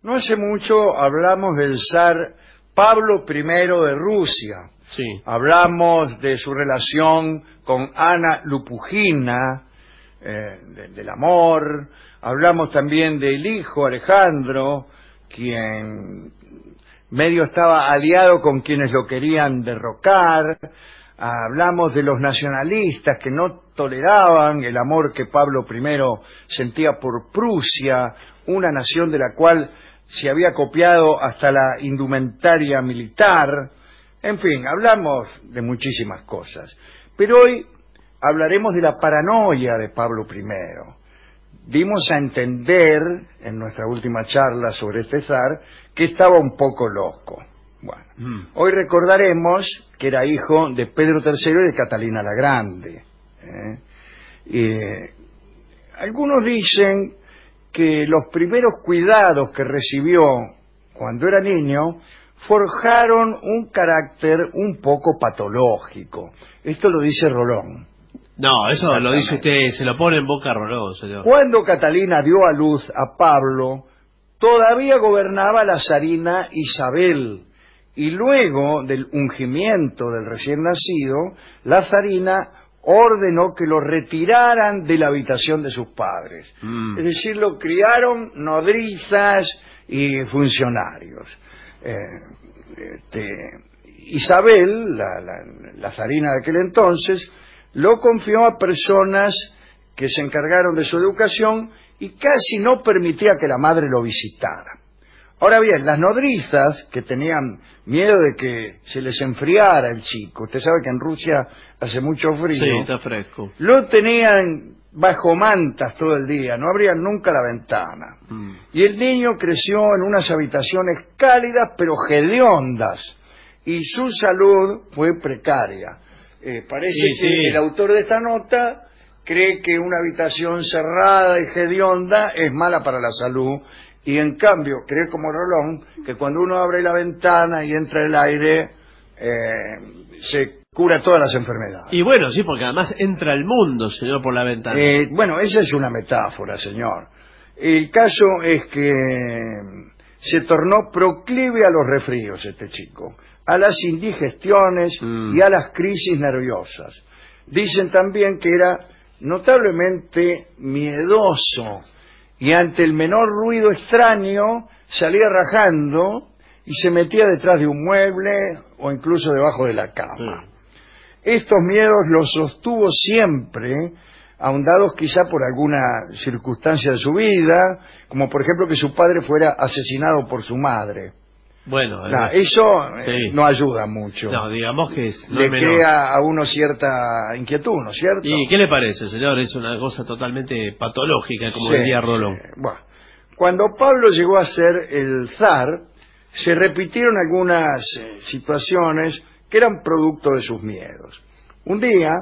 No hace mucho hablamos del zar Pablo I de Rusia. Sí. Hablamos de su relación con Ana Lupugina, del amor. Hablamos también del hijo Alejandro, quien medio estaba aliado con quienes lo querían derrocar. Hablamos de los nacionalistas que no toleraban el amor que Pablo I sentía por Prusia, una nación de la cual se había copiado hasta la indumentaria militar. En fin, hablamos de muchísimas cosas. Pero hoy hablaremos de la paranoia de Pablo I. Dimos a entender, en nuestra última charla sobre este zar, que estaba un poco loco. Bueno, hoy recordaremos que era hijo de Pedro III y de Catalina la Grande. Algunos dicen que los primeros cuidados que recibió cuando era niño forjaron un carácter un poco patológico. Esto lo dice Rolón. No, eso lo dice usted, se lo pone en boca a Rolón, señor. Cuando Catalina dio a luz a Pablo, todavía gobernaba la zarina Isabel, y luego del ungimiento del recién nacido, la zarina ordenó que lo retiraran de la habitación de sus padres. Es decir, lo criaron nodrizas y funcionarios. Isabel, la zarina de aquel entonces, lo confió a personas que se encargaron de su educación y casi no permitía que la madre lo visitara. Ahora bien, las nodrizas, que tenían miedo de que se les enfriara el chico, usted sabe que en Rusia hace mucho frío. Sí, está fresco. Lo tenían bajo mantas todo el día, no abrían nunca la ventana. Y el niño creció en unas habitaciones cálidas pero hediondas, y su salud fue precaria. Parece que el autor de esta nota cree que una habitación cerrada y hedionda es mala para la salud, y en cambio cree como Rolón que cuando uno abre la ventana y entra el aire se cura todas las enfermedades. Y bueno, sí, porque además entra el mundo, señor, por la ventana. Bueno, esa es una metáfora, señor. El caso es que se tornó proclive a los resfríos este chico, a las indigestiones y a las crisis nerviosas. Dicen también que era notablemente miedoso, y ante el menor ruido extraño salía rajando y se metía detrás de un mueble o incluso debajo de la cama. Estos miedos los sostuvo siempre, ahondados quizá por alguna circunstancia de su vida, como por ejemplo que su padre fuera asesinado por su madre. Bueno, eso no ayuda mucho. No, digamos que le crea a uno cierta inquietud, ¿no es cierto? ¿Y qué le parece, señor? Es una cosa totalmente patológica, como diría Rolón. Bueno, cuando Pablo llegó a ser el zar, se repitieron algunas situaciones que eran producto de sus miedos. Un día,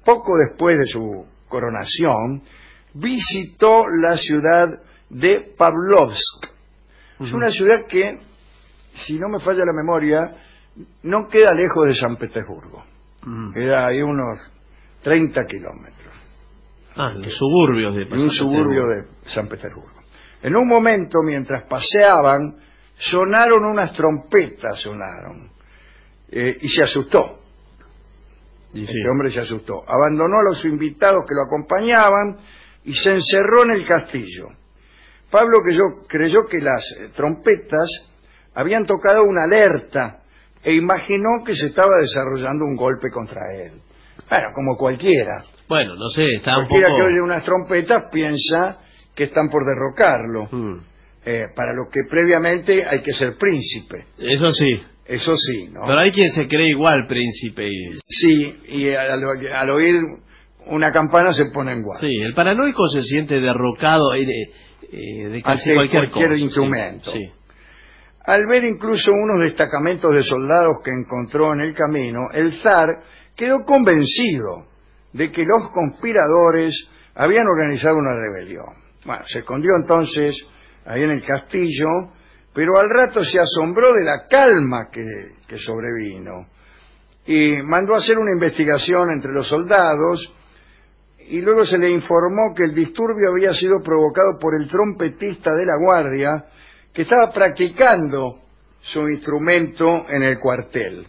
poco después de su coronación, visitó la ciudad de Pavlovsk. Es una ciudad que, si no me falla la memoria, no queda lejos de San Petersburgo. Queda ahí unos 30 kilómetros. Los suburbios de San Petersburgo. Un suburbio de San Petersburgo. En un momento, mientras paseaban, sonaron unas trompetas, y se asustó. Este hombre se asustó. Abandonó a los invitados que lo acompañaban y se encerró en el castillo. Pablo creyó que las trompetas habían tocado una alerta e imaginó que se estaba desarrollando un golpe contra él. Bueno, como cualquiera. Bueno, no sé, está cualquiera un poco... que oye unas trompetas piensa que están por derrocarlo. Para lo que previamente hay que ser príncipe. Eso sí. Eso sí, ¿no? Pero hay quien se cree igual príncipe. Sí, y al oír una campana se pone en guardia. Sí, el paranoico se siente derrocado de casi cualquier instrumento. Sí. Al ver incluso unos destacamentos de soldados que encontró en el camino, el zar quedó convencido de que los conspiradores habían organizado una rebelión. Bueno, se escondió entonces ahí en el castillo, pero al rato se asombró de la calma que sobrevino y mandó a hacer una investigación entre los soldados, y luego se le informó que el disturbio había sido provocado por el trompetista de la guardia, que estaba practicando su instrumento en el cuartel.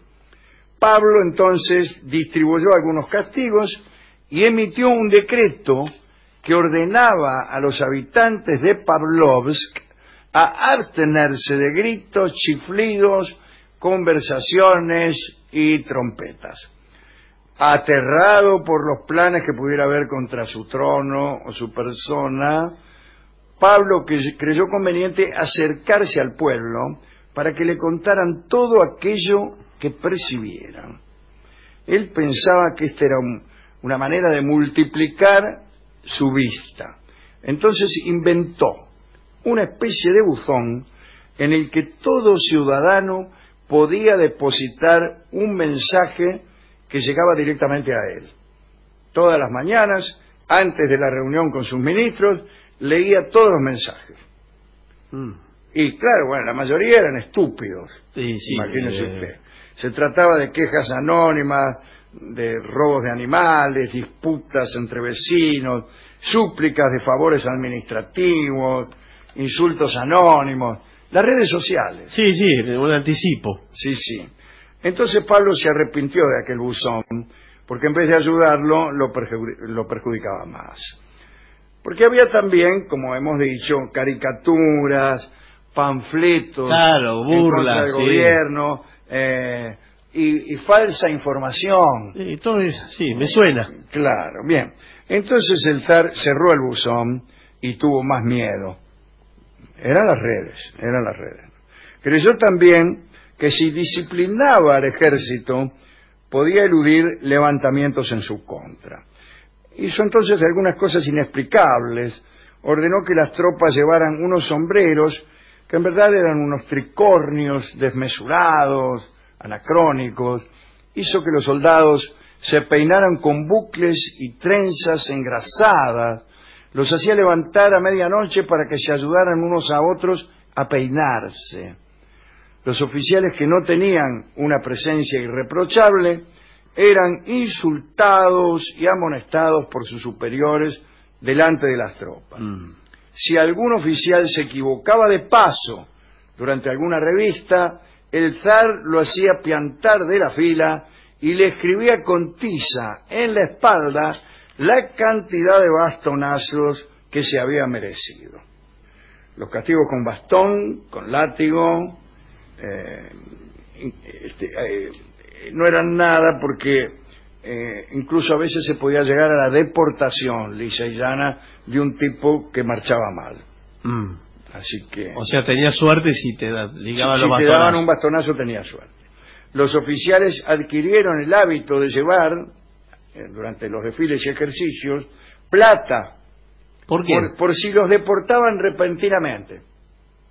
Pablo entonces distribuyó algunos castigos y emitió un decreto que ordenaba a los habitantes de Pavlovsk a abstenerse de gritos, chiflidos, conversaciones y trompetas. Aterrado por los planes que pudiera haber contra su trono o su persona, Pablo creyó conveniente acercarse al pueblo para que le contaran todo aquello que percibieran. Él pensaba que esta era una manera de multiplicar su vista. Entonces inventó una especie de buzón en el que todo ciudadano podía depositar un mensaje que llegaba directamente a él. Todas las mañanas, antes de la reunión con sus ministros, leía todos los mensajes. Y claro, bueno, la mayoría eran estúpidos. Sí, Imagínese usted. Se trataba de quejas anónimas, de robos de animales, disputas entre vecinos, súplicas de favores administrativos, insultos anónimos, las redes sociales. Sí, un anticipo. Sí. Entonces Pablo se arrepintió de aquel buzón, porque en vez de ayudarlo, lo perjudicaba más. Porque había también, como hemos dicho, caricaturas, panfletos, claro, burlas, en contra del gobierno, y falsa información. Sí, me suena. Claro, bien. Entonces el zar cerró el buzón y tuvo más miedo. Eran las redes. Creyó también que si disciplinaba al ejército, podía eludir levantamientos en su contra. Hizo entonces algunas cosas inexplicables. Ordenó que las tropas llevaran unos sombreros que en verdad eran unos tricornios desmesurados, anacrónicos. Hizo que los soldados se peinaran con bucles y trenzas engrasadas. Los hacía levantar a medianoche para que se ayudaran unos a otros a peinarse. Los oficiales que no tenían una presencia irreprochable eran insultados y amonestados por sus superiores delante de las tropas. Si algún oficial se equivocaba de paso durante alguna revista, el zar lo hacía piantar de la fila y le escribía con tiza en la espalda la cantidad de bastonazos que se había merecido. Los castigos con bastón, con látigo, no eran nada, porque incluso a veces se podía llegar a la deportación lisa y llana de un tipo que marchaba mal. Así que, o sea, tenía suerte si te ligaban los bastonazos. Si te daban un bastonazo, tenía suerte. Los oficiales adquirieron el hábito de llevar, durante los desfiles y ejercicios, plata. ¿Por qué? Por si los deportaban repentinamente.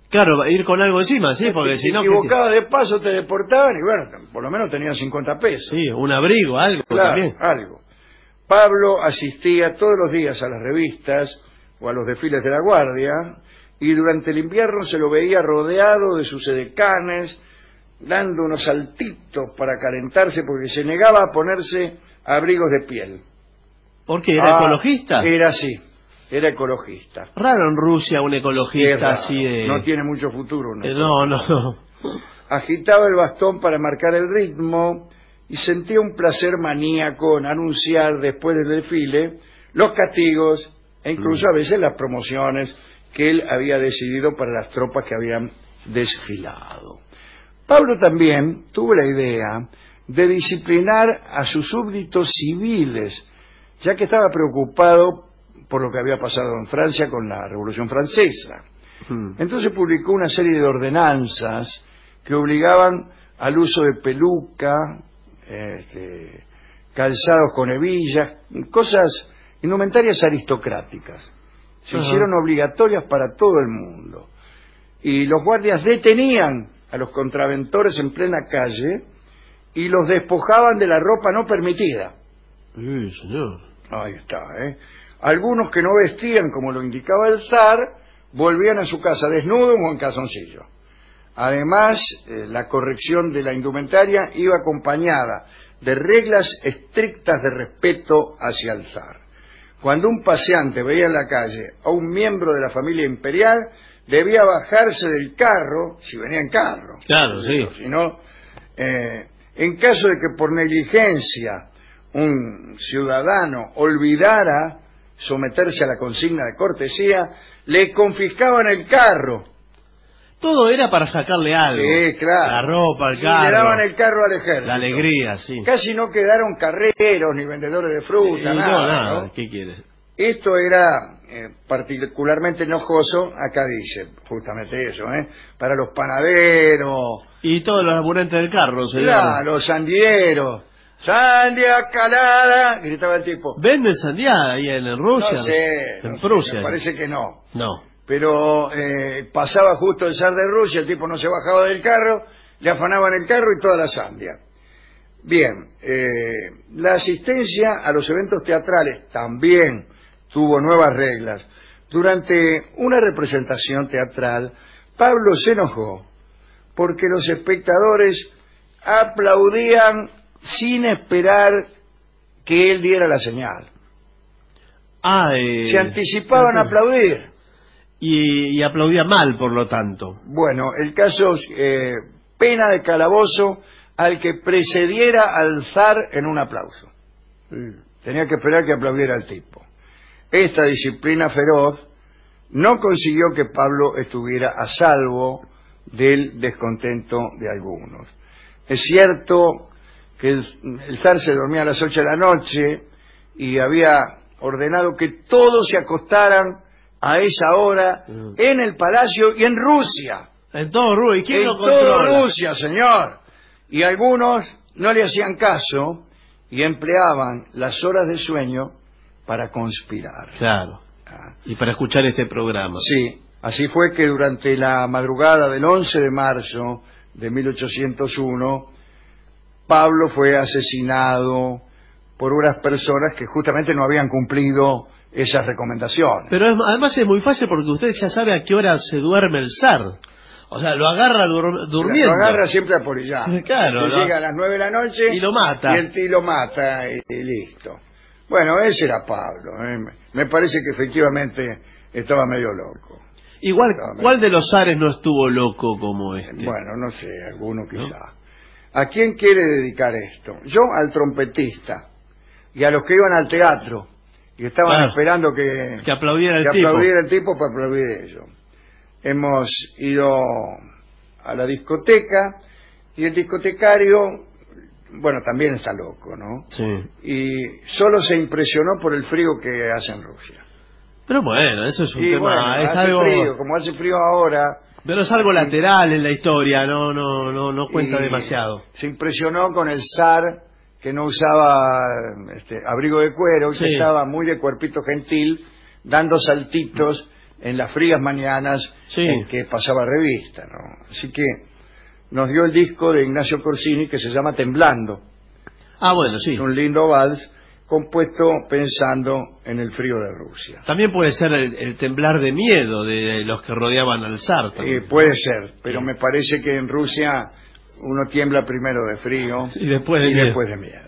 Claro, ir con algo encima, sí, porque si no... Si te equivocabas de paso, te deportaban y bueno, por lo menos tenían 50 pesos. Sí, un abrigo, algo, claro, también. Algo. Pablo asistía todos los días a las revistas o a los desfiles de la guardia, y durante el invierno se lo veía rodeado de sus edecanes, dando unos saltitos para calentarse, porque se negaba a ponerse abrigos de piel. ¿Por qué? ¿Era ecologista? Era así, era ecologista. Raro en Rusia un ecologista así de... No tiene mucho futuro. No. Agitaba el bastón para marcar el ritmo y sentía un placer maníaco en anunciar después del desfile los castigos e incluso a veces las promociones que él había decidido para las tropas que habían desfilado. Pablo también tuvo la idea de disciplinar a sus súbditos civiles, ya que estaba preocupado por lo que había pasado en Francia con la Revolución Francesa. Entonces publicó una serie de ordenanzas que obligaban al uso de peluca, calzados con hebillas, cosas, indumentarias aristocráticas. Se hicieron obligatorias para todo el mundo. Y los guardias detenían a los contraventores en plena calle y los despojaban de la ropa no permitida. Sí, señor. Ahí está, Algunos que no vestían como lo indicaba el zar volvían a su casa desnudos o en calzoncillo. Además, la corrección de la indumentaria iba acompañada de reglas estrictas de respeto hacia el zar. Cuando un paseante veía en la calle a un miembro de la familia imperial, debía bajarse del carro, si venía en carro. Claro, sí. Si no, en caso de que por negligencia un ciudadano olvidara someterse a la consigna de cortesía, le confiscaban el carro. Todo era para sacarle algo. Sí, claro. La ropa, el Y carro. le daban el carro al ejército. La alegría, sí. Casi no quedaron carreros ni vendedores de fruta, nada. ¿no? ¿Qué quieres? Esto era particularmente enojoso, acá dice justamente eso, para los panaderos. Y todos los laburantes del carro, señor. Claro, los sandieros. ¡Sandia calada! Gritaba el tipo. ¿Venden sandía ahí en Rusia? No sé, En no sé, Prusia. me parece que no. No. Pero pasaba justo el zar de Rusia, el tipo no se bajaba del carro, le afanaban el carro y toda la sandia. Bien, la asistencia a los eventos teatrales también tuvo nuevas reglas. Durante una representación teatral, Pablo se enojó porque los espectadores aplaudían sin esperar que él diera la señal. Se anticipaban a aplaudir. Y aplaudía mal, por lo tanto. Bueno, el caso es pena de calabozo al que precediera al zar en un aplauso. Tenía que esperar que aplaudiera el tipo. Esta disciplina feroz no consiguió que Pablo estuviera a salvo del descontento de algunos. Es cierto que el zar se dormía a las 8 de la noche y había ordenado que todos se acostaran a esa hora en el palacio y en Rusia. En todo Rusia. ¿Quién lo controla? En toda Rusia, señor. Y algunos no le hacían caso y empleaban las horas de sueño para conspirar. Claro. Y para escuchar este programa. Sí, así fue que durante la madrugada del 11 de marzo de 1801, Pablo fue asesinado por unas personas que justamente no habían cumplido esas recomendaciones. Pero además es muy fácil porque usted ya sabe a qué hora se duerme el zar. O sea, lo agarra durmiendo. Lo agarra siempre a Polillán. Claro. Llega a las 9 de la noche y lo mata. Y lo mata y listo. Bueno, ese era Pablo. Me parece que efectivamente estaba medio loco. Igual, ¿cuál de los zares no estuvo loco como este? Bueno, no sé, alguno quizá. ¿No? ¿A quién quiere dedicar esto? Yo al trompetista y a los que iban al teatro y estaban esperando que aplaudiera el tipo para aplaudir ellos. Hemos ido a la discoteca y el discotecario, bueno, también está loco, ¿no? Sí. Y solo se impresionó por el frío que hace en Rusia. Pero bueno, eso es un tema, bueno, es hace algo frío, como hace frío ahora. Pero es algo lateral en la historia, no cuenta demasiado. Se impresionó con el zar que no usaba abrigo de cuero, que estaba muy de cuerpito gentil, dando saltitos en las frías mañanas en que pasaba revista, ¿no? Así que nos dio el disco de Ignacio Corsini que se llama Temblando. Ah, bueno, sí. Es un lindo vals compuesto pensando en el frío de Rusia. También puede ser el temblar de miedo de los que rodeaban al zar. Puede ser, pero me parece que en Rusia uno tiembla primero de frío y después de miedo.